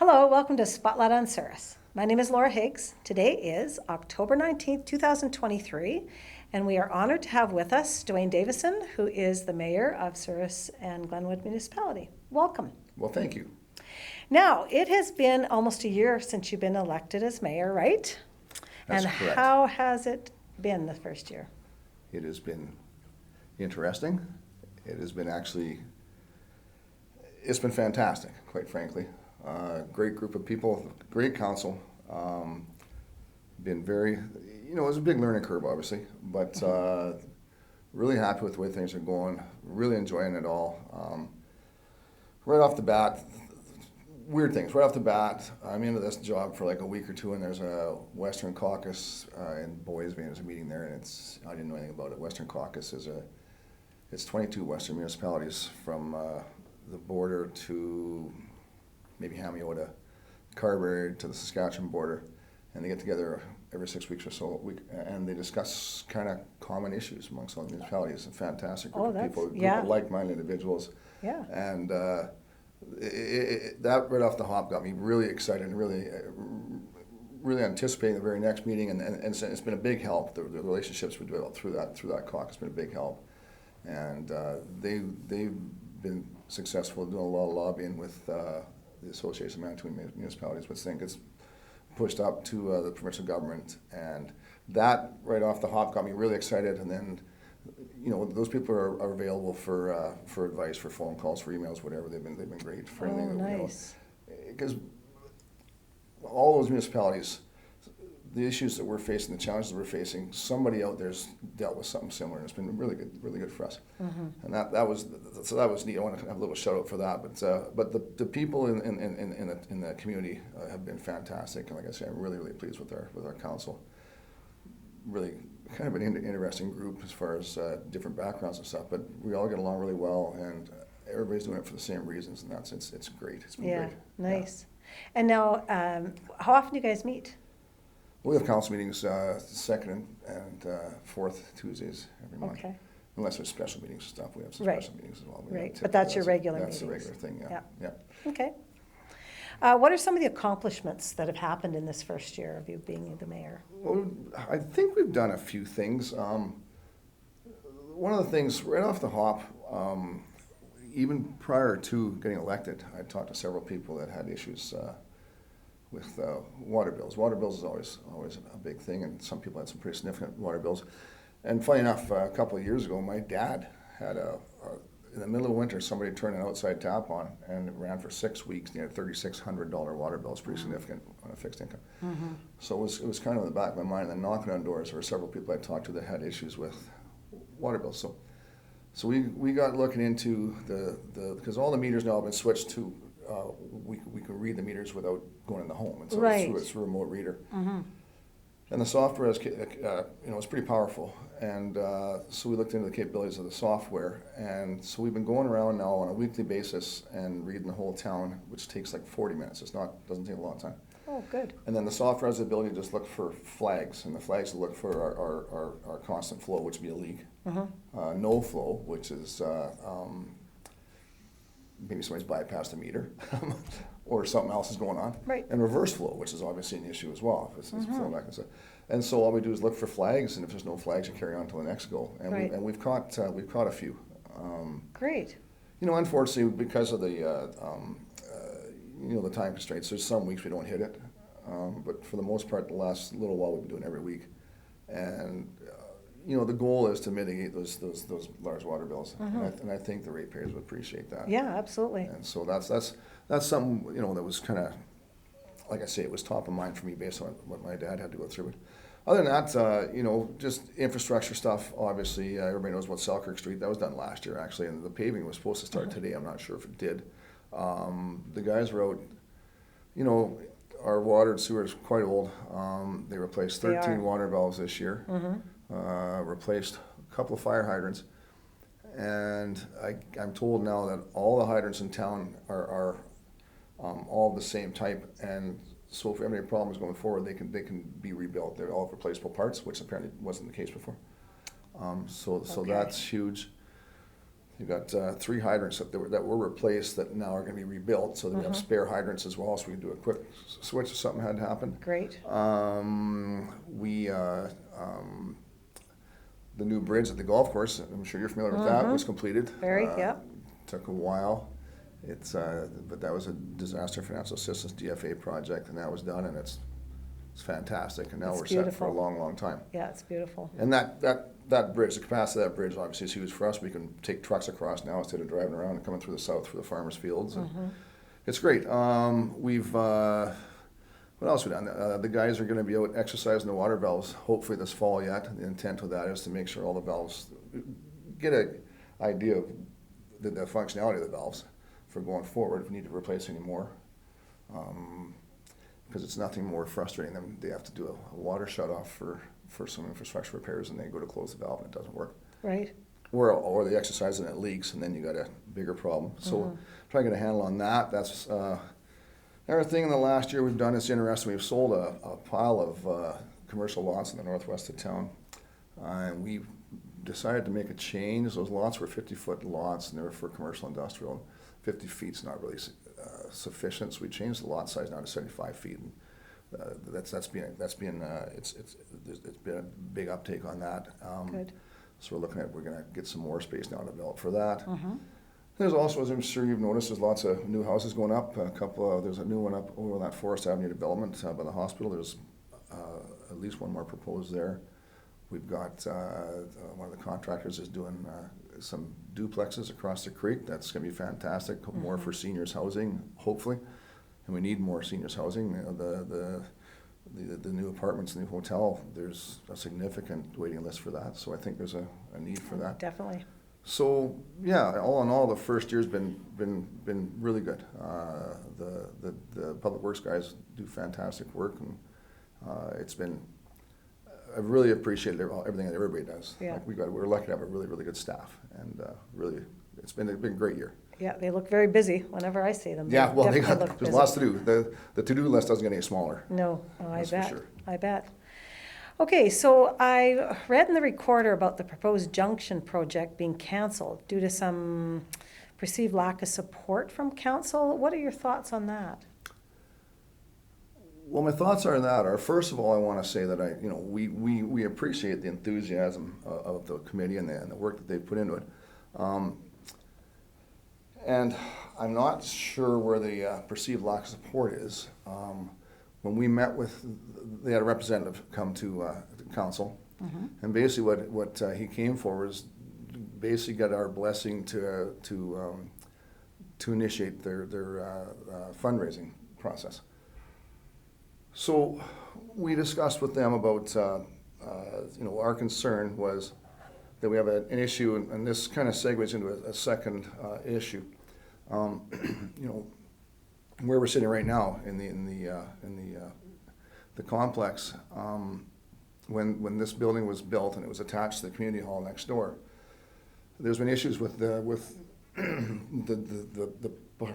Hello, welcome to Spotlight on Souris. My name is Laura Higgs. Today is October 19th, 2023, and we are honored to have with us Duane Davison, who is the mayor of Souris and Glenwood Municipality. Welcome. Well, thank you. Now, it has been almost a year since you've been elected as mayor, right? That's and correct. How has it been the first year? It has been interesting. It has been it's been fantastic, quite frankly. Great group of people, great council. Been very, it was a big learning curve, obviously, but really happy with the way things are going. Really enjoying it all. Right off the bat, weird things. Right off the bat, I'm into this job for like a week or two, and there's a Western Caucus in Boise. There's a meeting there, and I didn't know anything about it. Western Caucus it's 22 Western municipalities from the border to maybe Hamiota, Carberry to the Saskatchewan border, and they get together every 6 weeks or so, and they discuss kind of common issues amongst all the municipalities. A fantastic group of people, group of like-minded individuals. Yeah. And that right off the hop got me really excited and really anticipating the very next meeting, and it's been a big help. The relationships we developed through that caucus has been a big help, and they've been successful doing a lot of lobbying with the Association of Manitoulin Municipalities, which I think is pushed up to the provincial government, and that right off the hop got me really excited. And then, those people are available for advice, for phone calls, for emails, whatever. They've been great, friendly. Oh, nice. Because all those municipalities, the issues that we're facing, the challenges that we're facing, somebody out there's dealt with something similar, and it's been really good for us. Mm-hmm. And that was neat. I want to have a little shout out for that. But the people in the community have been fantastic, and like I said, I'm really pleased with our council. Really kind of an interesting group as far as different backgrounds and stuff, but we all get along really well, and everybody's doing it for the same reasons, and it's great. It's been great. Nice. Yeah. And now, how often do you guys meet? We have council meetings second and fourth Tuesdays every month. Okay. Unless there's special meetings and stuff, we have some special meetings as well. Right, but that's your regular meetings. That's the regular thing, yeah. Okay. What are some of the accomplishments that have happened in this first year of you being the mayor? Well, I think we've done a few things. One of the things, right off the hop, even prior to getting elected, I talked to several people that had issues with water bills. Water bills is always a big thing, and some people had some pretty significant water bills. And funny enough, a couple of years ago, my dad had in the middle of winter, somebody turned an outside tap on, and it ran for 6 weeks. He had a $3,600 water bill. It's pretty significant on a fixed income. Mm-hmm. So it was kind of in the back of my mind. And then knocking on doors, there were several people I talked to that had issues with water bills. So we got looking into because all the meters now have been switched to. We can read the meters without going in the home, and so it's through a remote reader. Mm-hmm. And the software is, it's pretty powerful. And so we looked into the capabilities of the software, and so we've been going around now on a weekly basis and reading the whole town, which takes like 40 minutes. Doesn't take a long time. Oh, good. And then the software has the ability to just look for flags, and the flags will look for our constant flow, which would be a leak. Mm-hmm. No flow, which is maybe somebody's bypassed the meter or something else is going on. Right. And reverse flow, which is obviously an issue as well, if it's flowing back and stuff. And so all we do is look for flags, and if there's no flags, you carry on to the next goal. And we've caught a few. Great. Unfortunately, because of the the time constraints, there's some weeks we don't hit it. But for the most part, the last little while we've been doing every week. And the goal is to mitigate those large water bills, mm-hmm. and I think the ratepayers would appreciate that. Yeah, absolutely. And so that's something that was kind of, like I say, it was top of mind for me based on what my dad had to go through. But other than that, just infrastructure stuff. Obviously, everybody knows about Selkirk Street. That was done last year actually, and the paving was supposed to start today. I'm not sure if it did. The guys were out. Our water and sewer is quite old. They replaced 13 water valves this year. Mm-hmm. Replaced a couple of fire hydrants, and I'm told now that all the hydrants in town are all the same type, and so if any problems going forward, they can be rebuilt. They're all replaceable parts, which apparently wasn't the case before. So that's huge. You've got 3 hydrants that were replaced that now are going to be rebuilt, so that we have spare hydrants as well, so we can do a quick switch if something had happened. Great. The new bridge at the golf course, I'm sure you're familiar with that, was completed. Very, yeah. Took a while. But that was a disaster financial assistance DFA project, and that was done, and it's fantastic. And now It's we're set for a beautiful. long, long time. Yeah, it's beautiful. And that bridge, the capacity of that bridge, obviously is huge for us. We can take trucks across now instead of driving around and coming through the south through the farmers' fields. And it's great. What else we done? The guys are going to be out exercising the water valves hopefully this fall yet. The intent of that is to make sure all the valves, get an idea of the functionality of the valves for going forward if we need to replace any more. Because it's nothing more frustrating than they have to do a water shut-off for some infrastructure repairs, and they go to close the valve and it doesn't work. Right. Or they exercise and it leaks, and then you got a bigger problem. So trying to get a handle on that. That's another thing in the last year we've done is interesting. We've sold a pile of commercial lots in the northwest of town, and we decided to make a change. Those lots were 50-foot lots, and they were for commercial industrial. 50 feet's not really sufficient, so we changed the lot size now to 75 feet. And, it's been a big uptake on that. Good. So we're going to get some more space now developed for that. There's also, as I'm sure you've noticed, there's lots of new houses going up. There's a new one up over on that Forest Avenue development by the hospital. There's at least one more proposed there. We've got one of the contractors is doing some duplexes across the creek. That's going to be fantastic. More for seniors housing, hopefully. And we need more seniors housing. You know, the new apartments, the new hotel, there's a significant waiting list for that. So I think there's a need for that. Definitely. So yeah, all in all, the first year's been really good. The public works guys do fantastic work, and I've really appreciated everything that everybody does. Yeah. Like we're lucky to have a really, really good staff, and really, it's been a great year. Yeah, they look very busy whenever I see them. Yeah, well, Definitely look there's busy. lots to do. The to-do list doesn't get any smaller. No, oh, I That's for bet. sure. I bet. Okay, so I read in the recorder about the proposed junction project being canceled due to some perceived lack of support from council. What are your thoughts on that? Well, my thoughts on that are, first of all, I want to say that we appreciate the enthusiasm of the committee and the work that they put into it. And I'm not sure where the perceived lack of support is. When we met they had a representative come to council, and basically what he came for was basically got our blessing to initiate their fundraising process. So we discussed with them about our concern was that we have an issue, and this kind of segues into a second issue. Where we're sitting right now in the complex, when this building was built and it was attached to the community hall next door, there's been issues with the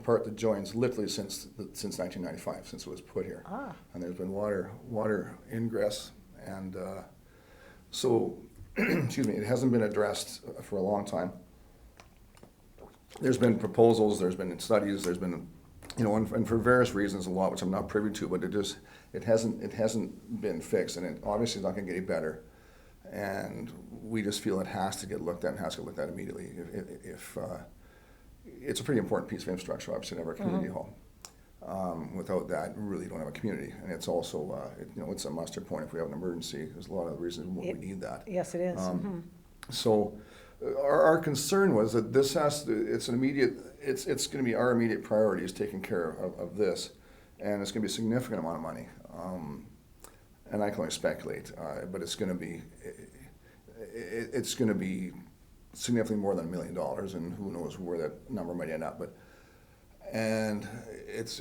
part that joins literally since 1995, since it was put here. And there's been water ingress, and so excuse me, it hasn't been addressed for a long time. There's been proposals, there's been studies, there's been, and for various reasons, a lot which I'm not privy to, but it hasn't been fixed, and it obviously is not going to get any better. And we just feel it has to get looked at, and has to get looked at immediately. If it's a pretty important piece of infrastructure, obviously, to have our community hall. Without that, we really don't have a community, and it's also, it's a muster point if we have an emergency. There's a lot of reasons why we need that. Yes, it is. So, our concern was that this it's going to be our immediate priority is taking care of this, and it's going to be a significant amount of money. And I can only speculate, but it's going to be significantly more than $1 million, and who knows where that number might end up. And it's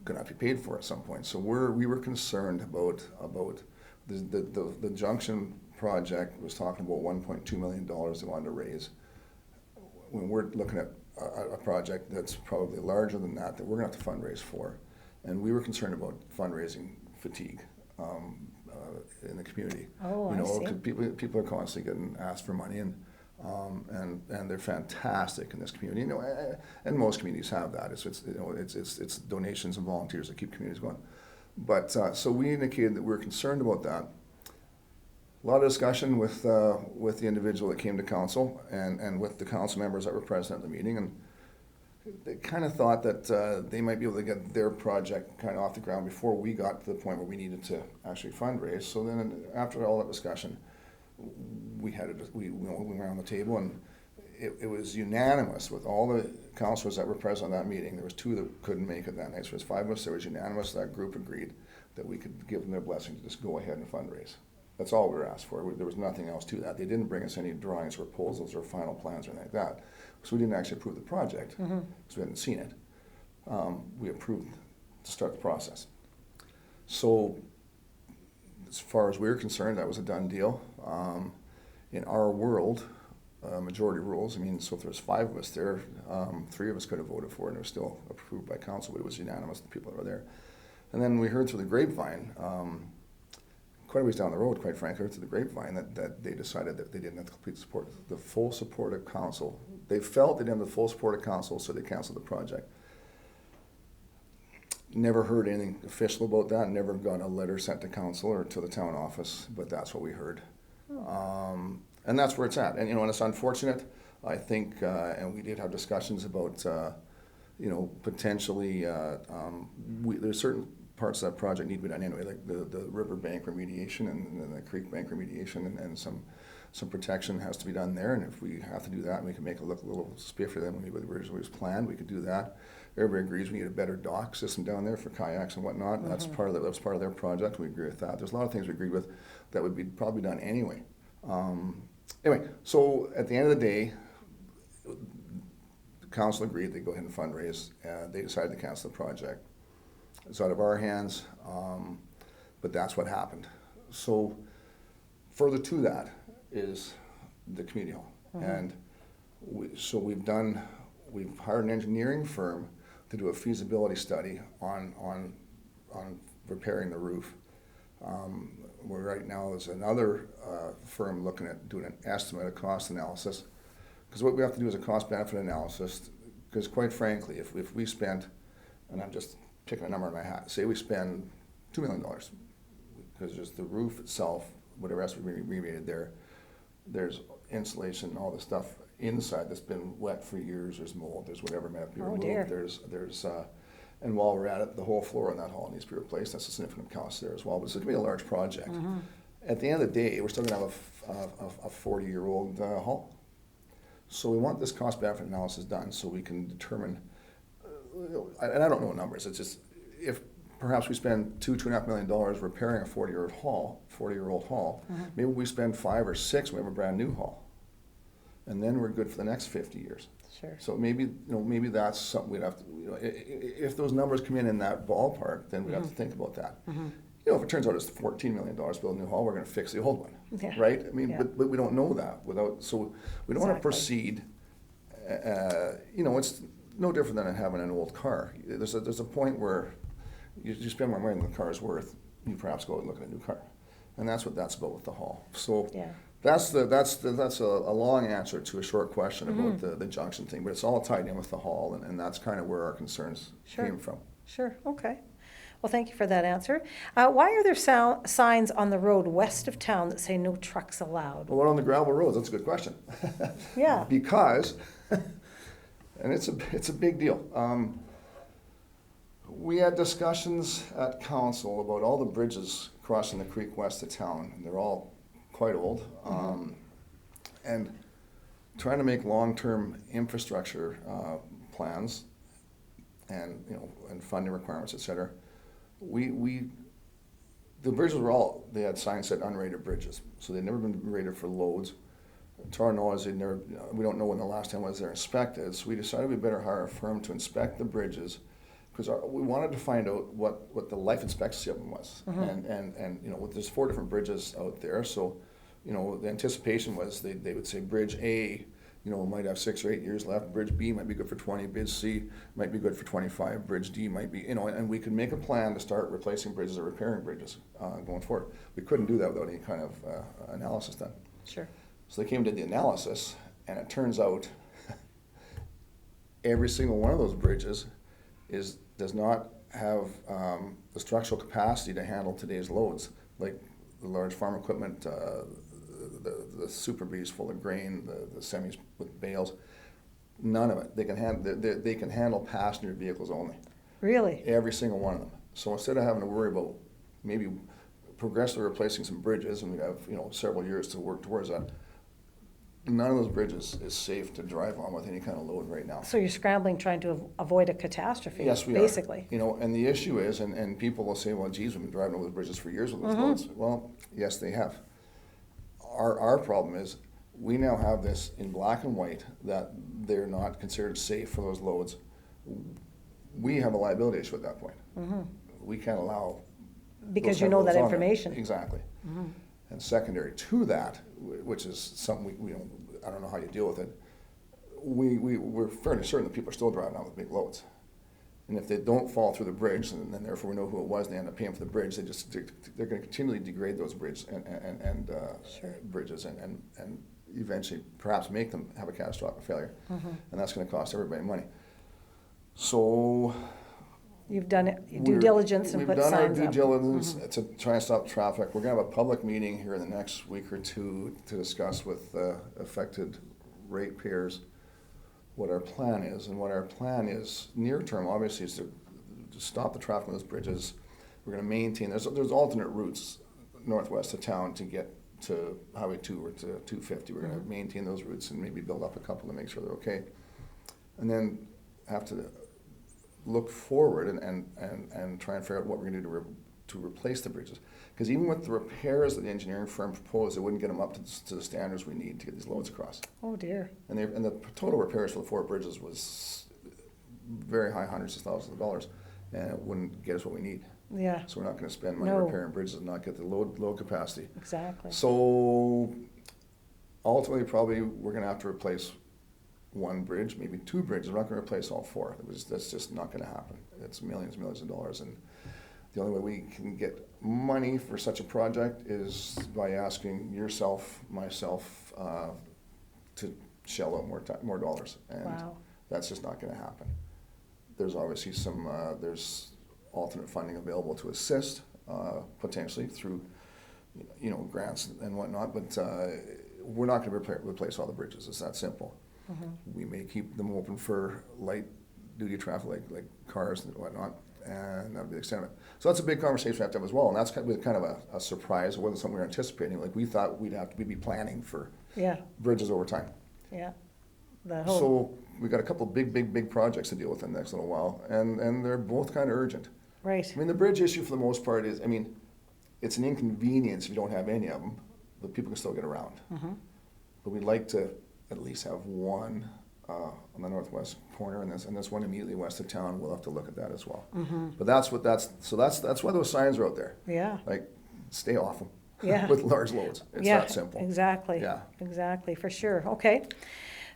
going to have to be paid for at some point. So we were concerned about the junction project was talking about $1.2 million they wanted to raise. When we're looking at a project that's probably larger than that we're going to have to fundraise for, and we were concerned about fundraising fatigue in the community. Oh, I see. People are constantly getting asked for money, and And they're fantastic in this community. And most communities have that. It's donations and volunteers that keep communities going. But so we indicated that we're concerned about that. A lot of discussion with the individual that came to council and with the council members that were present at the meeting, and they kind of thought that they might be able to get their project kind of off the ground before we got to the point where we needed to actually fundraise. So then, after all that discussion, we went around the table, and it was unanimous with all the councillors that were present at that meeting. There was 2 that couldn't make it that night, so there was 5 of us. There was unanimous. That group agreed that we could give them their blessing to just go ahead and fundraise. That's all we were asked for. There was nothing else to that. They didn't bring us any drawings or proposals or final plans or anything like that. So we didn't actually approve the project because we hadn't seen it. We approved to start the process. So as far as we were concerned, that was a done deal. In our world, majority rules, so if there's 5 of us there, 3 of us could have voted for it, and it was still approved by council, but it was unanimous, the people that were there. And then we heard through the grapevine, quite a ways down the road, quite frankly, through the grapevine, that they decided that they didn't have the full support of council. They felt they didn't have the full support of council, so they canceled the project. Never heard anything official about that, never got a letter sent to council or to the town office, but that's what we heard. And that's where it's at. And, and it's unfortunate, I think, and we did have discussions about, potentially, there's certain parts of that project need to be done anyway, like the river bank remediation and the creek bank remediation, and some protection has to be done there. And if we have to do that, and we can make it look a little spiffier than we originally was planned, we could do that. Everybody agrees we need a better dock system down there for kayaks and whatnot. That's part of their project. We agree with that. There's a lot of things we agreed with that would be probably done anyway. Anyway, so at the end of the day, the council agreed they'd go ahead and fundraise. They decided to cancel the project. It's out of our hands, but that's what happened. So further to that is the community hall. And we've hired an engineering firm to do a feasibility study on repairing the roof. Where right now there's another firm looking at doing an estimate, a cost analysis. Because what we have to do is a cost-benefit analysis, because quite frankly, if we spent, and I'm just picking a number in my hat, say we spend $2 million, because there's the roof itself, whatever else we remediated there, there's insulation and all the stuff inside that's been wet for years, there's mold, there's whatever may have to be removed. Dear. There's and while we're at it, the whole floor in that hall needs to be replaced. That's a significant cost there as well, but it's going to be a large project. At the end of the day, we're still going to have a 40-year-old hall. So we want this cost-benefit analysis done so we can determine, and I don't know numbers, it's just, if perhaps we spend $2.5 million repairing a 40-year-old hall, maybe we spend 5 or 6, we have a brand new hall. And then we're good for the next 50 years. Sure. So maybe that's something we'd have to, if those numbers come in that ballpark, then we'd have to think about that. If it turns out it's $14 million to build a new hall, we're going to fix the old one, right? But we don't know that so we don't want to proceed. It's no different than having an old car. There's a point where you spend more money than the car is worth. You perhaps go and look at a new car, and that's what that's about with the hall. So. Yeah. That's a long answer to a short question about the junction thing, but it's all tied in with the hall, and that's kind of where our concerns came from. Sure, okay. Well, thank you for that answer. Why are there signs on the road west of town that say no trucks allowed? Well, what on the gravel roads? That's a good question. Yeah. Because, and it's a big deal. We had discussions at council about all the bridges crossing the creek west of town, and they're all quite old, and trying to make long-term infrastructure plans and funding requirements, et cetera. The bridges they had signs that unrated bridges, so they'd never been rated for loads. To our knowledge, we don't know when the last time was they're inspected, so we decided we better hire a firm to inspect the bridges, because we wanted to find out what the life expectancy of them was. And there's 4 different bridges out there, so the anticipation was they would say Bridge A, might have 6 or 8 years left. Bridge B might be good for 20. Bridge C might be good for 25. Bridge D might be, and we could make a plan to start replacing bridges or repairing bridges going forward. We couldn't do that without any kind of analysis done. Sure. So they came and did the analysis, And it turns out every single one of those bridges does not have the structural capacity to handle today's loads, like the large farm equipment, the super bees full of grain, the semis with bales. None of it. They can handle passenger vehicles only. Really? Every single one of them. So instead of having to worry about maybe progressively replacing some bridges, and we have several years to work towards that, none of those bridges is safe to drive on with any kind of load right now. So you're scrambling, trying to avoid a catastrophe. Yes, we basically. are. And the issue is, and people will say, well, geez, we've been driving over those bridges for years with those loads. Well, yes, they have. Our problem is we now have this in black and white that they're not considered safe for those loads. We have a liability issue at that point. We can't allow Because those you type know of loads that on there. information. Exactly. And secondary to that, which is something I don't know how you deal with it, we're fairly certain that people are still driving out with big loads. And if they don't fall through the bridge, and then therefore we know who it was, and they end up paying for the bridge, they're going to continually degrade those bridges and bridges and eventually perhaps make them have a catastrophic failure. And that's going to cost everybody money. So You've done it, due diligence and put signs up. We've done our due diligence to try and stop traffic. We're going to have a public meeting here in the next week or two to discuss with affected ratepayers what our plan is. And what our plan is near term, obviously, is to stop the traffic on those bridges. We're going to maintain, there's alternate routes northwest of town to get to Highway 2 or to 250. We're going to maintain those routes and maybe build up a couple to make sure they're okay. And then have to look forward and try and figure out what we're going to do to replace the bridges. Because even with the repairs that the engineering firm proposed, it wouldn't get them up to the standards we need to get these loads across. Oh dear. And the total repairs for the 4 bridges was very high, hundreds of thousands of dollars, and it wouldn't get us what we need. Yeah. So we're not going to spend money repairing bridges and not get the load capacity. Exactly. So ultimately, probably we're going to have to replace 1 bridge, maybe 2 bridges. We're not going to replace all 4. That's just not going to happen. It's millions and millions of dollars, and the only way we can get money for such a project is by asking yourself, myself, to shell out more dollars, and that's just not going to happen. There's obviously there's alternate funding available to assist, potentially through, grants and whatnot, but we're not going to replace all the bridges. It's that simple. We may keep them open for light duty traffic, like cars and whatnot, and that'll be the extent of it. So that's a big conversation we have to have as well, and that's kind of a surprise. It wasn't something we were anticipating. Like we thought we'd be planning for bridges over time. Yeah. So we got a couple of big projects to deal with in the next little while, and they're both kind of urgent. Right. I mean, the bridge issue for the most part is, it's an inconvenience if you don't have any of them, but people can still get around. But we'd like to at least have one on the northwest corner, and this one immediately west of town. We'll have to look at that as well. But that's why those signs are out there. Yeah. Like, stay off them. Yeah. With large loads. It's that simple. Exactly. Yeah. Exactly, for sure. Okay.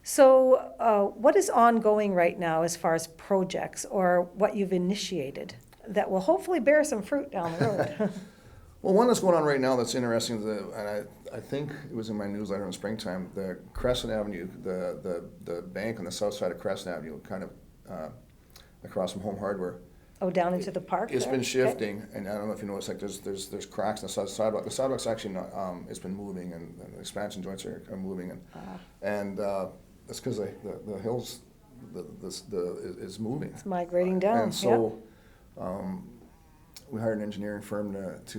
So what is ongoing right now as far as projects or what you've initiated that will hopefully bear some fruit down the road? Well, one that's going on right now that's interesting, and I think it was in my newsletter in the springtime, the Crescent Avenue, the bank on the south side of Crescent Avenue, kind of across from Home Hardware. Oh, down into the park? It's been shifting, and I don't know if you noticed, like there's cracks in the sidewalk. The sidewalk's actually not, it's been moving, and the expansion joints are moving, and that's because the hills, is moving. It's migrating down. And so, we hired an engineering firm to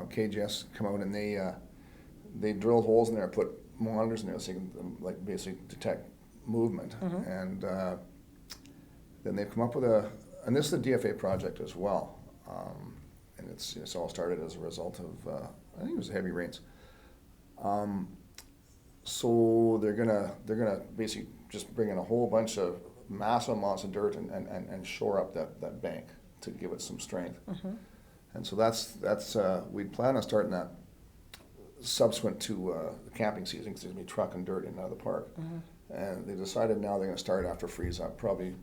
KGS come out, and they drilled holes in there, put monitors in there so you can basically detect movement, and then they've come up with and this is a DFA project as well, and it's all started as a result of I think it was heavy rains. So they're gonna basically just bring in a whole bunch of massive amounts of dirt and shore up that bank to give it some strength. And so that's we'd plan on starting that subsequent to the camping season, because there's going to be truck and dirt in and out of the park. And they decided now they're going to start after freeze up, probably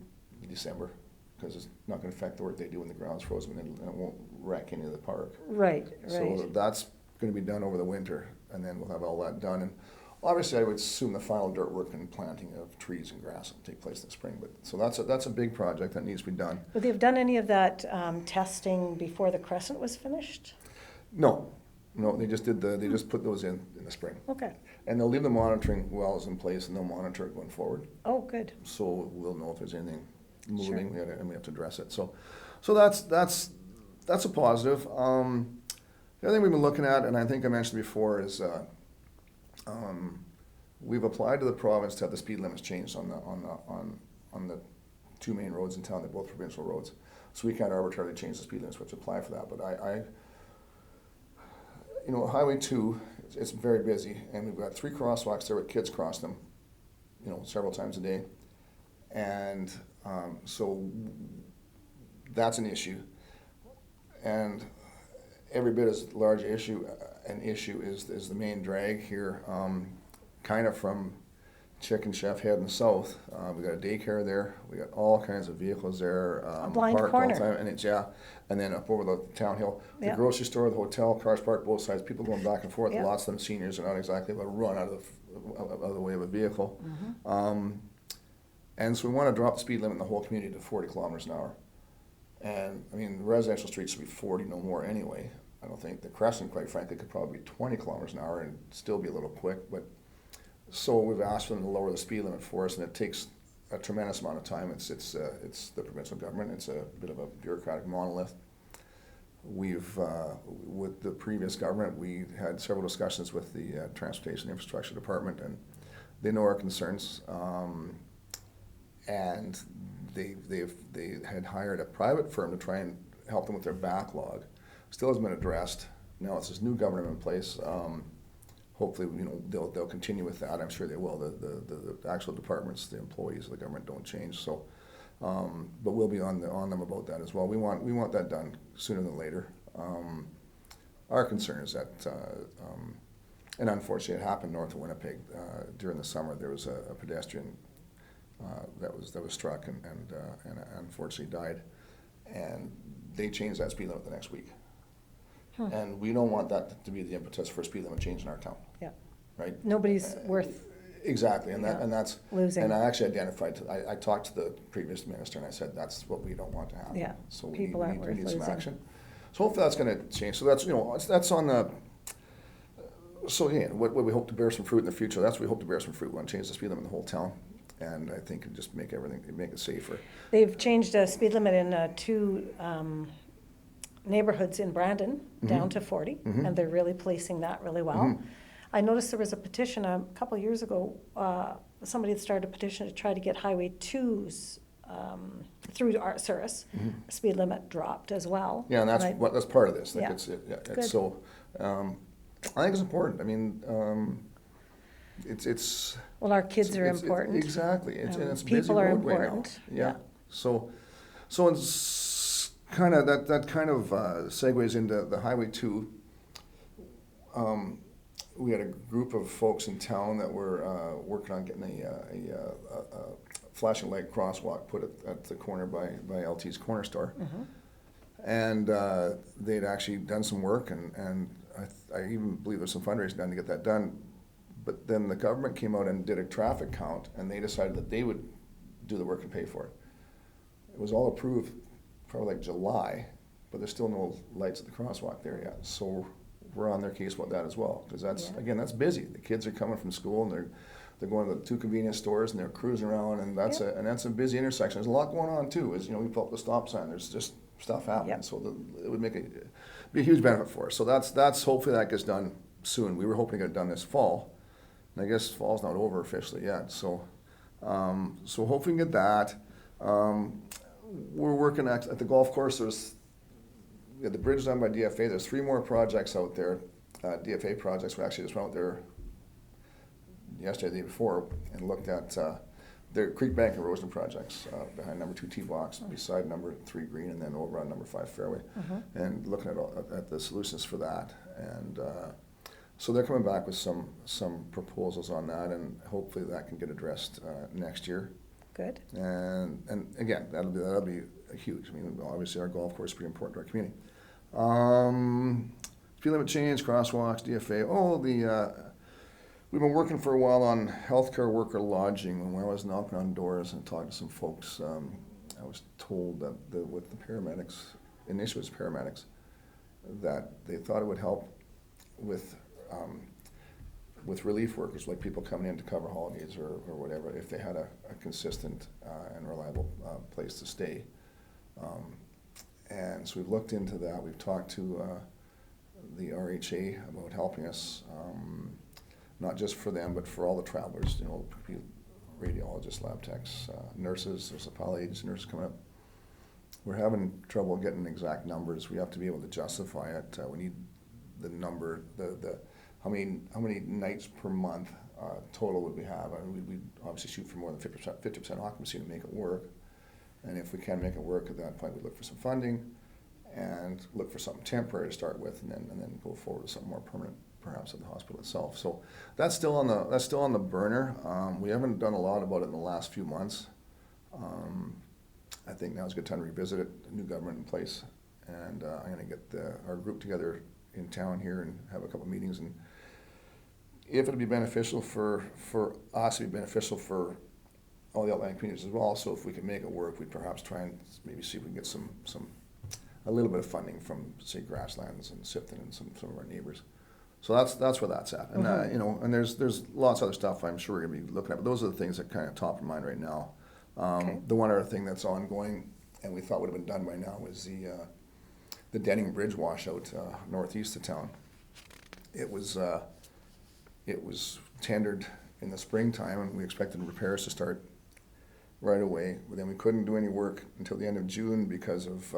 December, because it's not going to affect the work they do when the ground's frozen, and it won't wreck any of the park. Right. So that's going to be done over the winter, and then we'll have all that done. And Obviously, I would assume the final dirt work and planting of trees and grass will take place in the spring, but, so that's a big project that needs to be done. Would they have done any of that testing before the crescent was finished? No, they just put those in the spring. Okay. And they'll leave the monitoring wells in place and they'll monitor it going forward. Oh, good. So we'll know if there's anything moving and we have to address it. So that's a positive. The other thing we've been looking at, and I think I mentioned before, is we've applied to the province to have the speed limits changed on the two main roads in town. They're both provincial roads, so we can't arbitrarily change the speed limits. We have to apply for that. But Highway 2, it's very busy, and we've got 3 crosswalks there with kids cross them, several times a day, and so that's an issue. And every bit as large an issue is the main drag here, kind of from Chicken Chef heading south. We got a daycare there. We got all kinds of vehicles there. A blind parked corner. all the time, and then up over the town hill, the Yeah. grocery store, the hotel, cars parked both sides. People going back and forth. Yeah. Lots of them seniors are not exactly able to run out of the way of a vehicle. Mm-hmm. And so we want to drop the speed limit in the whole community to 40 kilometers an hour. And I mean, the residential streets should be 40, no more anyway. I don't think the Crescent, quite frankly, could probably be 20 kilometers an hour and still be a little quick. But so we've asked them to lower the speed limit for us, and it takes a tremendous amount of time. It's the provincial government. It's a bit of a bureaucratic monolith. We've with the previous government, we had several discussions with the Transportation Infrastructure Department, and they know our concerns. And they had hired a private firm to try and help them with their backlog. Still hasn't been addressed. Now it's this new government in place. Hopefully, they'll continue with that. I'm sure they will. The actual departments, the employees of the government don't change. So, but we'll be on them about that as well. We want that done sooner than later. Our concern is that, and unfortunately, it happened north of Winnipeg during the summer. There was a pedestrian that was struck and unfortunately died, and they changed that speed limit the next week. And we don't want that to be the impetus for a speed limit change in our town. Yeah. Right. Nobody's worth exactly, and that's losing. And I actually identified. I talked to the previous minister, and I said that's what we don't want to happen. Yeah. So we People aren't need worth some losing. action. So hopefully that's going to change. So that's on the. So yeah, what we hope to bear some fruit in the future. That's what we hope to bear some fruit. We want to change the speed limit in the whole town, and I think it just make it safer. They've changed a speed limit in 2 neighborhoods in Brandon down to 40, and they're really policing that really well. I noticed there was a petition a couple of years ago. Somebody had started a petition to try to get Highway 2's through to Souris speed limit dropped as well. Yeah, and that's part of this. Like Yeah. it's so. I think it's important. I mean, it's. Well, our kids are important. Exactly. And it's people busy are roadway now. important. Yeah. So it's kind of that kind of segues into the Highway 2. We had a group of folks in town that were working on getting a flashing light crosswalk put at the corner by LT's Corner Store. And they'd actually done some work, and I even believe there's some fundraising done to get that done. But then the government came out and did a traffic count, and they decided that they would do the work and pay for it. It was all approved probably like July, but there's still no lights at the crosswalk there yet. So we're on their case about that as well, because that's busy. The kids are coming from school, and they're going to the 2 convenience stores, and they're cruising around, and that's a busy intersection. There's a lot going on too. As we pull up the stop sign, there's just stuff happening. So it would be a huge benefit for us. So that's hopefully that gets done soon. We were hoping to get it done this fall, and I guess fall's not over officially yet. So hopefully we can get that. We're working at the golf course. We had the bridge done by DFA. There's 3 more projects out there, DFA projects. We actually just went out there yesterday, the day before, and looked at their creek bank erosion projects behind number 2 tee box, beside number 3 green, and then over on number 5 fairway, and looking at the solutions for that. And so they're coming back with some proposals on that, and hopefully that can get addressed next year. Good. And again, that'll be huge. I mean, obviously our golf course is pretty important to our community. Speed limit change, crosswalks, DFA. We've been working for a while on healthcare worker lodging, and when I was knocking on doors and talking to some folks, I was told that with the paramedics, initially it was paramedics, that they thought it would help with relief workers, like people coming in to cover holidays or whatever, if they had a consistent and reliable place to stay. And so we've looked into that. We've talked to the RHA about helping us, not just for them, but for all the travelers, you know, radiologists, lab techs, nurses. There's a poly agency nurses coming up. We're having trouble getting exact numbers. We have to be able to justify it. We need the number, how many nights per month total would we have? I mean, we obviously shoot for more than 50% occupancy to make it work. And if we can make it work, at that point we look for some funding and look for something temporary to start with, and then go forward with something more permanent, perhaps at the hospital itself. So that's still on the burner. We haven't done a lot about it in the last few months. I think now's a good time to revisit it. A new government in place, and I'm going to get our group together in town here and have a couple of meetings, and if it'll be beneficial for us, it'll be beneficial for all the outlying communities as well. So if we can make it work, we'd perhaps try and maybe see if we can get a little bit of funding from, say, Grasslands and Sifton and some of our neighbors. So that's where that's at. And you know, and there's lots of other stuff I'm sure we're gonna be looking at, but those are the things that kind of top of mind right now. The one other thing that's ongoing, and we thought would have been done by now, was the Denning Bridge washout northeast of town. It was tendered in the springtime, and we expected repairs to start right away. But then we couldn't do any work until the end of June because of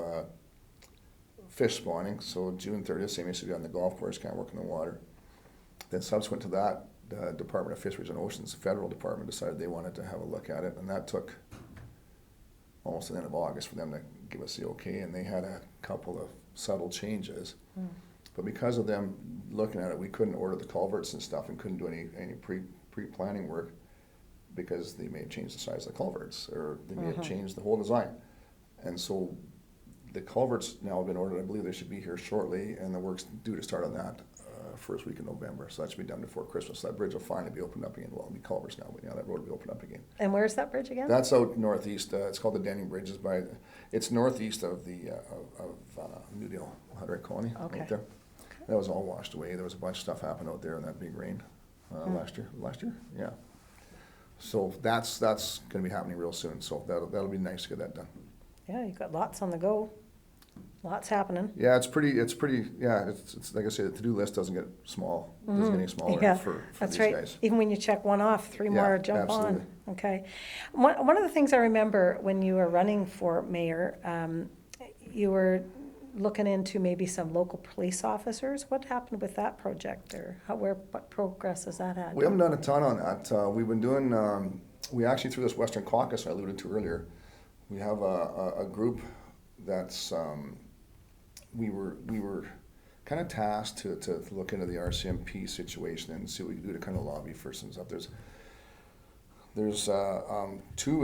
fish spawning. So June 30th, same issue on the golf course, can't work in the water. Then subsequent to that, the Department of Fisheries and Oceans, the federal department, decided they wanted to have a look at it, and that took almost the end of August for them to give us the okay, and they had a couple of subtle changes. But because of them looking at it, we couldn't order the culverts and stuff, and couldn't do any pre-planning work, because they may have changed the size of the culverts, or they may have changed the whole design. And so the culverts now have been ordered. I believe they should be here shortly, and the work's due to start on that first week in November. So that should be done before Christmas. So that bridge will finally be opened up again. Well, it'll be culverts now, but yeah, that road will be opened up again. And where's that bridge again? That's out northeast. It's called the Denning Bridge. It's northeast of the Newdale Hudrick Colony out there. That was all washed away. There was a bunch of stuff happened out there in that big rain last year. Yeah. So that's going to be happening real soon. So that'll be nice to get that done. Yeah, you've got lots on the go. Lots happening. Yeah, it's pretty. Yeah, it's like I say, the to-do list doesn't get small. It doesn't get any smaller for that's these right. guys. Even when you check one off, three more jump absolutely. on. Okay. One of the things I remember when you were running for mayor, you were looking into maybe some local police officers. What happened with that project, or what progress has that had? We haven't done a ton on that. We've been doing. We actually, through this Western Caucus I alluded to earlier, we have a group that's. We were kind of tasked to look into the RCMP situation and see what we could do to kind of lobby for some stuff. There's 2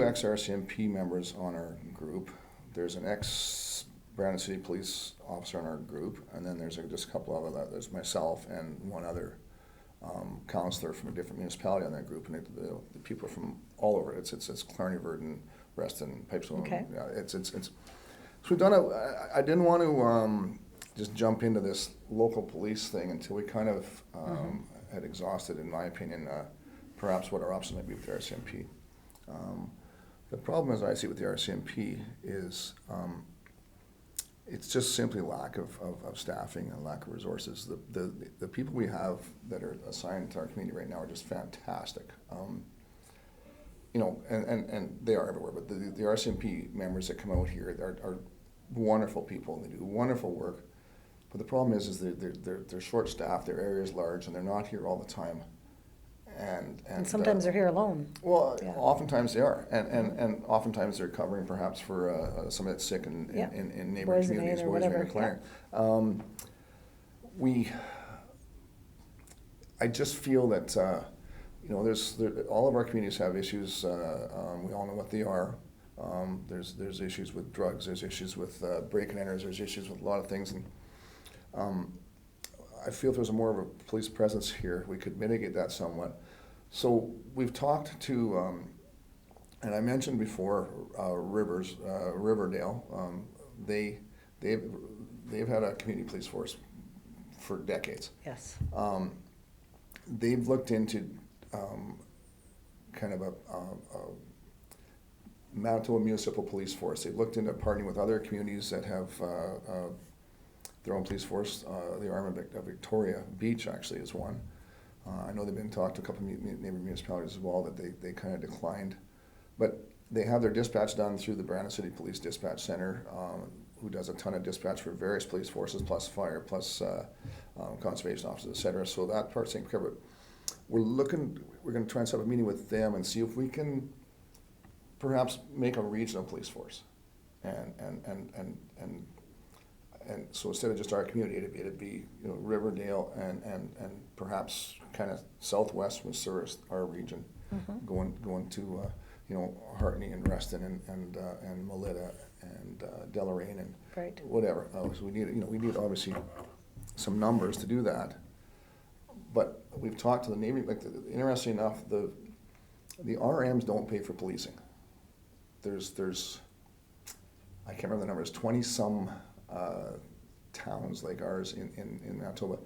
ex-RCMP members on our group. There's an ex-Brandon City Police officer on our group, and then there's just a couple of other. There's myself and one other counselor from a different municipality on that group, and the people are from all over. It's Clarny-Verdon, Reston, Pipestone. Okay. Yeah, so we've done I didn't want to just jump into this local police thing until we kind of had exhausted, in my opinion, perhaps what our options might be with the RCMP. The problem, as I see with the RCMP, is it's just simply lack of staffing and lack of resources. The people we have that are assigned to our community right now are just fantastic. You know, and they are everywhere, but the RCMP members that come out here are wonderful people, and they do wonderful work. But the problem is they're short-staffed, their area is large, and they're not here all the time. And sometimes they're here alone. Well, yeah. Oftentimes they are, and oftentimes they're covering perhaps for somebody that's sick in neighboring communities, or whatever. I just feel that you know, all of our communities have issues. We all know what they are. There's issues with drugs. There's issues with break and enters. There's issues with a lot of things. And I feel if there's more of a police presence here, we could mitigate that somewhat. So we've talked to, and I mentioned before, Riverdale. They've had a community police force for decades. Yes. They've looked into kind of a Manitoba Municipal Police Force. They've looked into partnering with other communities that have their own police force. The Arm of Victoria Beach actually is one. I know they've been talked to a couple of neighboring municipalities as well that they kind of declined. But they have their dispatch done through the Brandon City Police Dispatch Center, who does a ton of dispatch for various police forces, plus fire, plus conservation officers, et cetera. So that part's taken care of. We're going to try and set up a meeting with them and see if we can perhaps make a regional police force. And so instead of just our community, it'd be Riverdale and perhaps kind of southwest from Souris, our region, going to Hartney and Reston and Melita and Deloraine and Right. whatever. So we need obviously some numbers to do that. But we've talked to the neighboring. Interesting enough, the RMs don't pay for policing. There's I can't remember the numbers. 20-some towns like ours in Manitoba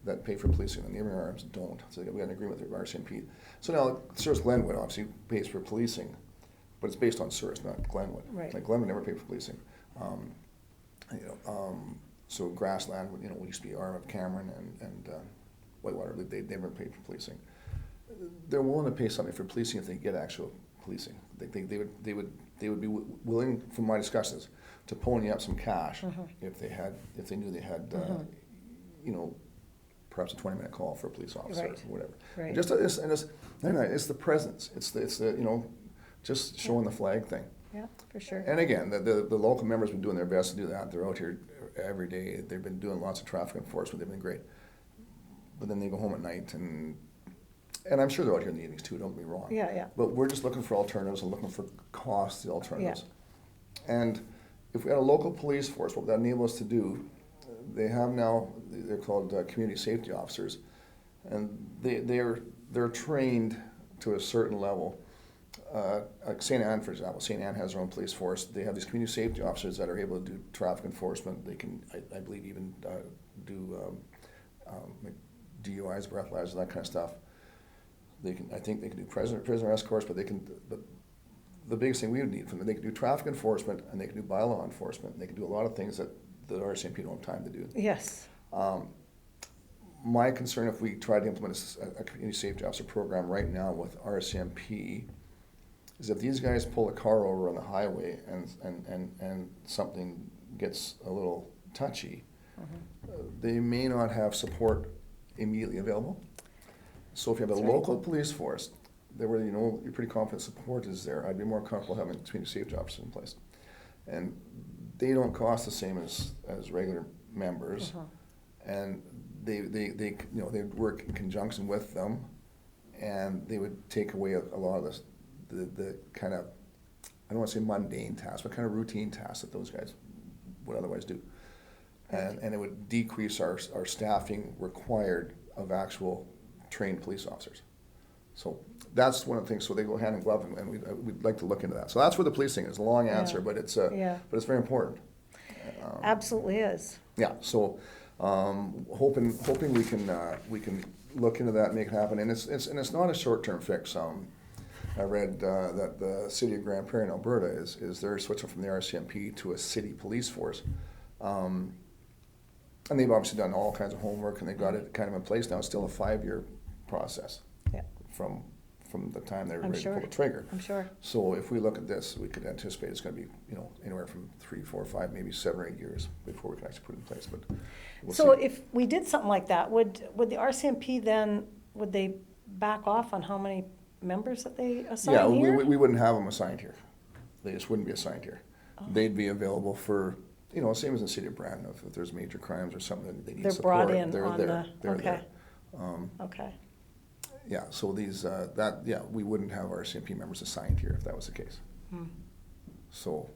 that pay for policing. The neighboring RMs don't. So we had an agreement with the RCMP. So now Souris Glenwood obviously pays for policing, but it's based on Souris, not Glenwood. Right. Like Glenwood never paid for policing. So Grassland, we used to be Arm of Cameron and Whitewater. They never paid for policing. They're willing to pay something for policing if they get actual policing. They would be willing, from my discussions, to pony up some cash if they knew they had perhaps a 20-minute call for a police officer Right. or whatever. Right. It's the presence. It's the just showing the flag thing. Yeah, for sure. And again, the local members have been doing their best to do that. They're out here every day. They've been doing lots of traffic enforcement. They've been great. But then they go home at night, and I'm sure they're out here in the evenings too, don't get me wrong. Yeah. But we're just looking for alternatives and looking for cost alternatives. Yeah. And if we had a local police force, what would that enable us to do? They have now, they're called community safety officers, and they're trained to a certain level. Like St. Anne, for example, St. Anne has their own police force. They have these community safety officers that are able to do traffic enforcement. They can, I believe, even do DUIs, breathalyzers, that kind of stuff. I think they can do prisoner escorts, but the biggest thing we would need from them, they can do traffic enforcement and they can do bylaw enforcement. And they can do a lot of things that the RCMP don't have time to do. Yes. My concern, if we try to implement a community safety officer program right now with RCMP, is if these guys pull a car over on the highway and something gets a little touchy, they may not have support immediately available. So if you have a local police force, where you're pretty confident support is there, I'd be more comfortable having community safety officers in place. And they don't cost the same as regular members, and they work in conjunction with them, and they would take away a lot of the kind of, I don't want to say mundane tasks, but kind of routine tasks that those guys would otherwise do. And it would decrease our staffing required of actual trained police officers. So that's one of the things. So they go hand in glove, and we'd like to look into that. So that's where the policing is. A long answer, but it's very important. Absolutely is. Yeah. So hoping we can look into that and make it happen. And it's not a short-term fix. I read that the city of Grand Prairie in Alberta is they're switching from the RCMP to a city police force. And they've obviously done all kinds of homework, and they've got it kind of in place now. It's still a 5-year process from the time they're ready to pull the trigger. I'm sure. So if we look at this, we could anticipate it's going to be anywhere from 3, 4, 5, maybe 7 or 8 years before we can actually put it in place. But we'll So see. if we did something like that, would the RCMP then, would they back off on how many members that they assign here? We wouldn't have them assigned here. They just wouldn't be assigned here. They'd be available for, same as in the city of Brandon. If there's major crimes or something that they need They're support, brought in they're on there. the, They're okay. there. Okay. Yeah, so these, we wouldn't have our CMP members assigned here if that was the case. So,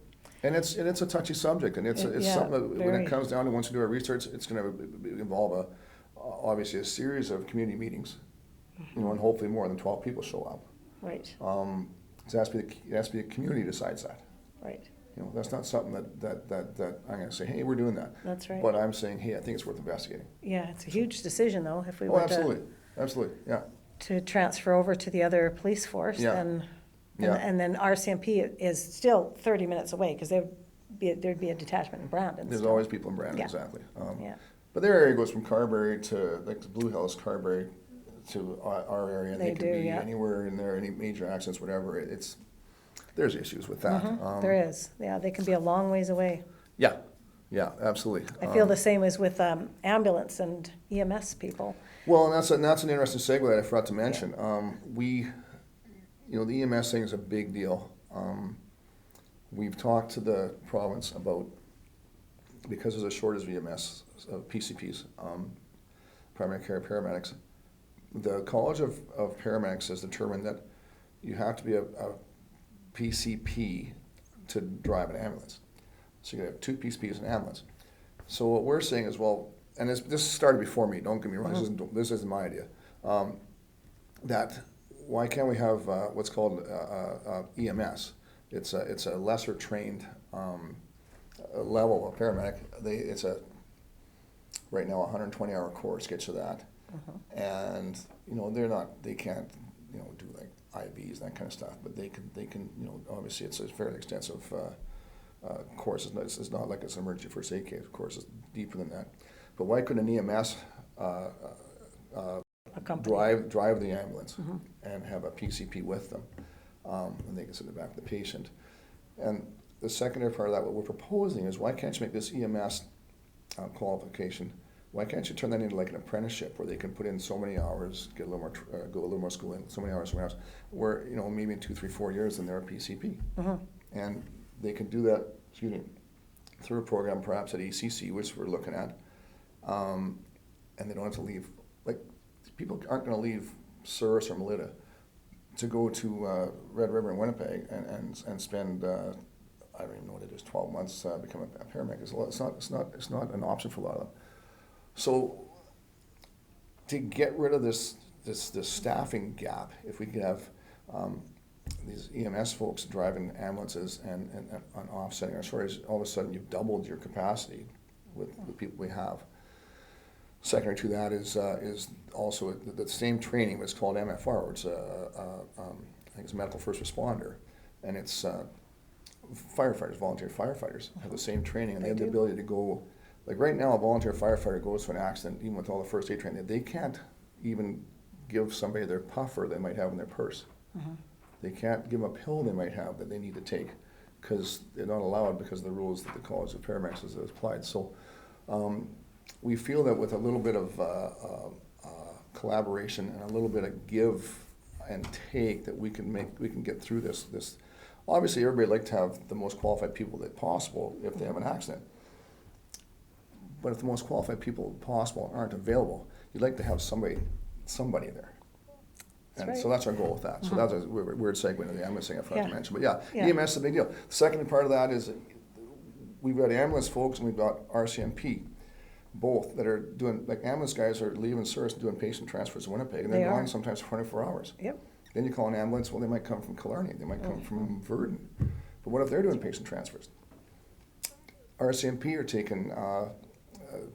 and it's a touchy subject, and it's something that when very. it comes down to once you do our research, it's going to involve obviously a series of community meetings, you know, and hopefully more than 12 people show up. Right, So it has to be the community decides that. right. You know, that's not something that I'm going to say, hey, we're doing that. That's right. But I'm saying, hey, I think it's worth investigating. Yeah, it's a huge decision, though, if we Oh, were absolutely, absolutely, yeah. to transfer over to the other police force, Yeah. then, Yeah. and then RCMP is still 30 minutes away, because there'd be a detachment in Brandon. There's still. always people in Brandon, Yeah. exactly. Yeah. But their area goes from Carberry to, like, the Blue Hills, Carberry to our area. And They they can do, be yeah. anywhere in there, any major accidents, whatever. There's issues with that. There is, yeah, they can be a long ways away. Yeah, yeah, absolutely. I feel the same as with ambulance and EMS people. Well, and that's an interesting segue that I forgot to mention. You know, the EMS thing is a big deal. We've talked to the province about, because there's a shortage of EMS, of PCPs, primary care paramedics. The College of Paramedics has determined that you have to be a PCP to drive an ambulance. So you have 2 PCPs in an ambulance. So what we're saying is, well, and this started before me, don't get me wrong, this isn't my idea, that why can't we have what's called EMS? It's a lesser trained level of paramedic. It's right now a 120-hour course gets you that. And, you know, they can't, you know, do like IVs, that kind of stuff, but they can, you know, obviously it's a fairly extensive course. It's not like it's an emergency first aid case, of course, it's deeper than that. But why couldn't an EMS drive the ambulance and have a PCP with them, and they can sit in the back of the patient? And the secondary part of that, what we're proposing is, why can't you make this EMS qualification, why can't you turn that into like an apprenticeship where they can put in so many hours, get a little more, go a little more schooling, so many hours, where, you know, maybe in 2, 3, 4 years, then they're a PCP. And they can do that, through a program perhaps at ECC, which we're looking at, and they don't have to leave. Like, people aren't going to leave Souris or Melita to go to Red River in Winnipeg and spend I don't even know what it is, 12 months become a paramedic. It's not an option for a lot of them. So to get rid of this staffing gap, if we could have these EMS folks driving ambulances and on offsetting our shortage, all of a sudden you've doubled your capacity with the people we have. Secondary to that is also the same training, but it's called MFR, which I think it's medical first responder, and it's firefighters, volunteer firefighters have the same training, and they have the ability to go. Like right now, a volunteer firefighter goes to an accident, even with all the first aid training, they can't even give somebody their puffer they might have in their purse. They can't give them a pill they might have that they need to take, because they're not allowed because of the rules that the College of Paramedics has applied. So we feel that with a little bit of collaboration and a little bit of give and take, that we can get through this. Obviously, everybody would like to have the most qualified people that possible if they have an accident. But if the most qualified people possible aren't available, you'd like to have somebody there. And right. so that's our goal with that. So that's a weird segue into the ambulance thing I forgot to mention. But yeah, Yeah. EMS is a big deal. The second part of that is we've got ambulance folks and we've got RCMP, both that are doing, like ambulance guys are leaving Souris and doing patient transfers in Winnipeg, and they're gone sometimes for 24 hours. Yep. Then you call an ambulance, well, they might come from Killarney, they might come from Verdun. But what if they're doing patient transfers? RCMP are taking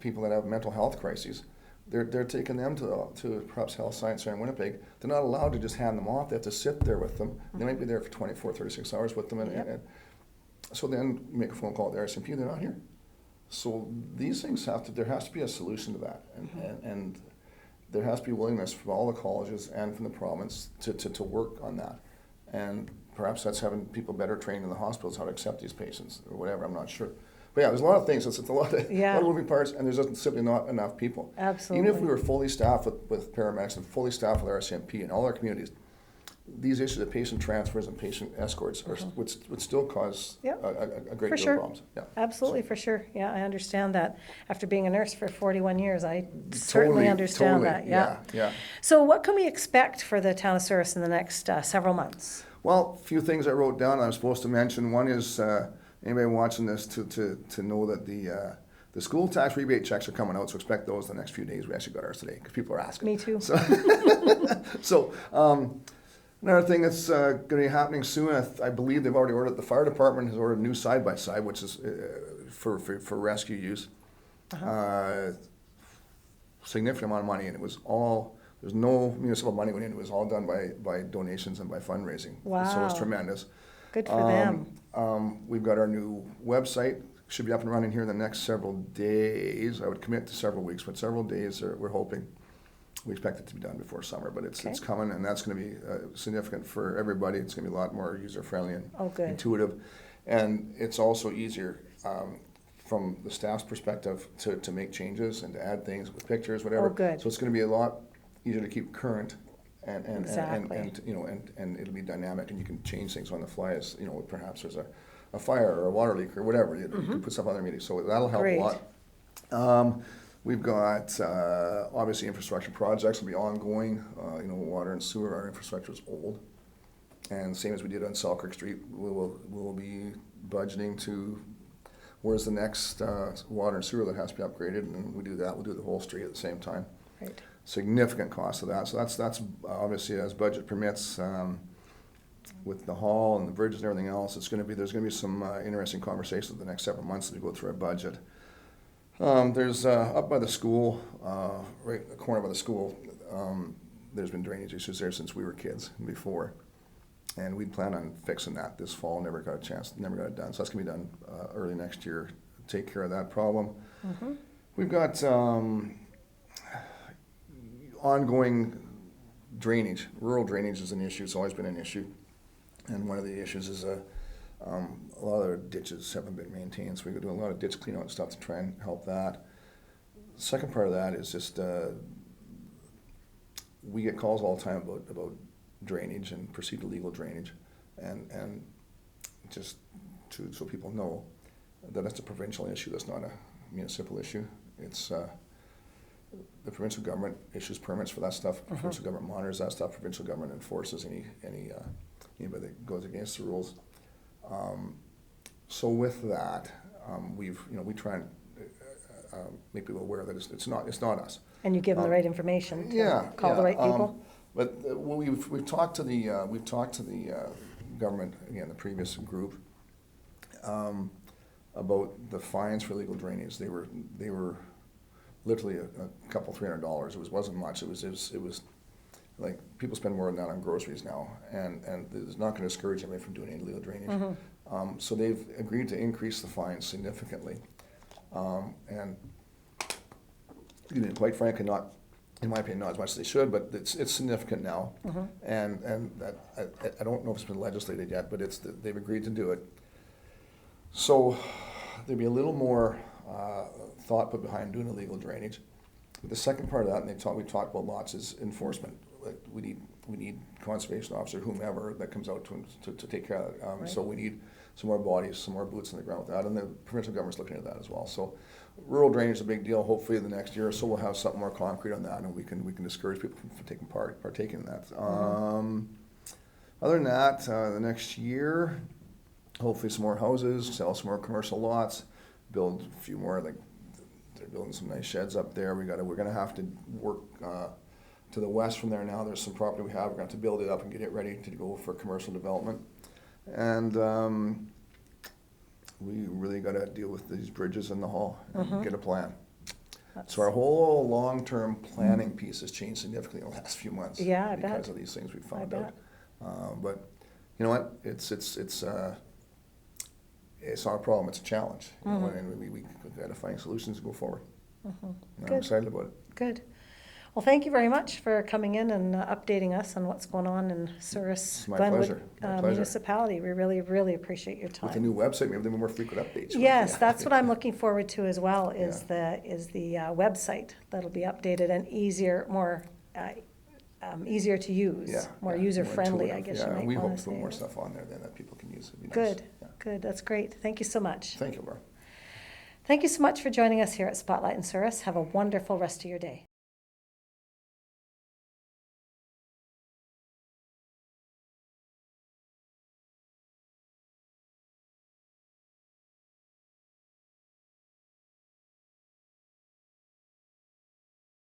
people that have mental health crises. They're taking them to perhaps Health Science Center in Winnipeg. They're not allowed to just hand them off. They have to sit there with them. They might be there for 24, 36 hours with them. And so then make a phone call to the RCMP, they're not here. So these things there has to be a solution to that. And there has to be willingness from all the colleges and from the province to work on that. And perhaps that's having people better trained in the hospitals how to accept these patients or whatever, I'm not sure. But yeah, there's a lot of things. It's a lot of moving parts, and there's just simply not enough people. Absolutely. Even if we were fully staffed with paramedics and fully staffed with RCMP in all our communities, these issues of patient transfers and patient escorts would still cause a great deal of problems. Yeah. Absolutely, for sure. Yeah, I understand that. After being a nurse for 41 years, I certainly understand that. Yeah. So what can we expect for the town of Souris in the next several months? Well, a few things I wrote down I'm supposed to mention. One is anybody watching this to know that the The school tax rebate checks are coming out, so expect those the next few days. We actually got ours today because people are asking. Me too. So another thing that's going to be happening soon, I believe they've already ordered, the fire department has ordered a new side-by-side, which is for rescue use. Significant amount of money, and it was all, there's no municipal money went in, it was all done by donations and by fundraising. Wow. So it's tremendous. Good for them. We've got our new website, should be up and running here in the next several days. I would commit to several weeks, but several days we're hoping. We expect it to be done before summer, but it's coming, and that's going to be significant for everybody. It's going to be a lot more user-friendly and intuitive. And it's also easier from the staff's perspective to make changes and to add things with pictures, whatever. Oh, good. So it's going to be a lot easier to keep current, and Exactly. you know, and it'll be dynamic, and you can change things on the fly as, you know, perhaps there's a fire or a water leak or whatever. You can put stuff on their meeting, so that'll help Great. a lot. We've got obviously infrastructure projects will be ongoing. You know, water and sewer, our infrastructure is old, and same as we did on Selkirk Street, we'll be budgeting to where's the next water and sewer that has to be upgraded, and we do that. We'll do the whole street at the same time. Right. Significant cost of that. So that's obviously as budget permits. With the hall and the bridges and everything else, there's going to be some interesting conversations the next several months as we go through our budget. There's up by the school, right in the corner by the school, there's been drainage issues there since we were kids before. And we'd plan on fixing that this fall, never got a chance, never got it done. So that's gonna be done early next year to take care of that problem. We've got ongoing drainage. Rural drainage is an issue, it's always been an issue. And one of the issues is a lot of our ditches haven't been maintained, so we're doing a lot of ditch clean out and stuff to try and help that. The second part of that is just we get calls all the time about drainage and proceed to legal drainage, and just so people know that that's a provincial issue, that's not a municipal issue. It's the provincial government issues permits for that stuff, provincial government monitors that stuff, provincial government enforces anybody that goes against the rules. So with that, we try and make people aware that it's not us. And you give them the right information to call the right people. But we've talked to the government, again, the previous group, about the fines for illegal drainage. They were literally a couple $300. It wasn't much. It was like people spend more than that on groceries now, and it's not going to discourage anybody from doing any illegal drainage. So they've agreed to increase the fines significantly, and quite frankly, not, in my opinion, not as much as they should, but it's significant now. And that, I don't know if it's been legislated yet, but they've agreed to do it. So there'd be a little more thought put behind doing illegal drainage. But the second part of that, and we talked about lots, is enforcement. Like we need conservation officer, whomever that comes out to take care of that. So we need some more bodies, some more boots on the ground with that, and the provincial government's looking at that as well. So rural drainage is a big deal. Hopefully the next year or so we'll have something more concrete on that, and we can discourage people from partaking in that. Other than that, the next year, hopefully some more houses, sell some more commercial lots, build a few more, like they're building some nice sheds up there. We're gonna have to work to the west from there now. There's some property we have. We're going to have to build it up and get it ready to go for commercial development. And we really got to deal with these bridges in the hall and get a plan. So our whole long-term planning piece has changed significantly in the last few months. Yeah, I because bet. of these things we found out. But you know what? It's not a problem. It's a challenge. You know, and we got to find solutions to go forward. And I'm excited about it. Good. Well, thank you very much for coming in and updating us on what's going on in Souris, Glenwood Municipality. We really, really appreciate your time. With the new website, maybe there'll be more frequent updates. Yes, that's what I'm looking forward to as well, is the website that'll be updated and easier, more easier to use, more user-friendly, I guess you might we want hope to to put say. more stuff on there then that people can use. It'd be nice. Good, good, that's great. Thank you so much. Thank you, Laura. Thank you so much for joining us here at Spotlight in Souris. Have a wonderful rest of your day.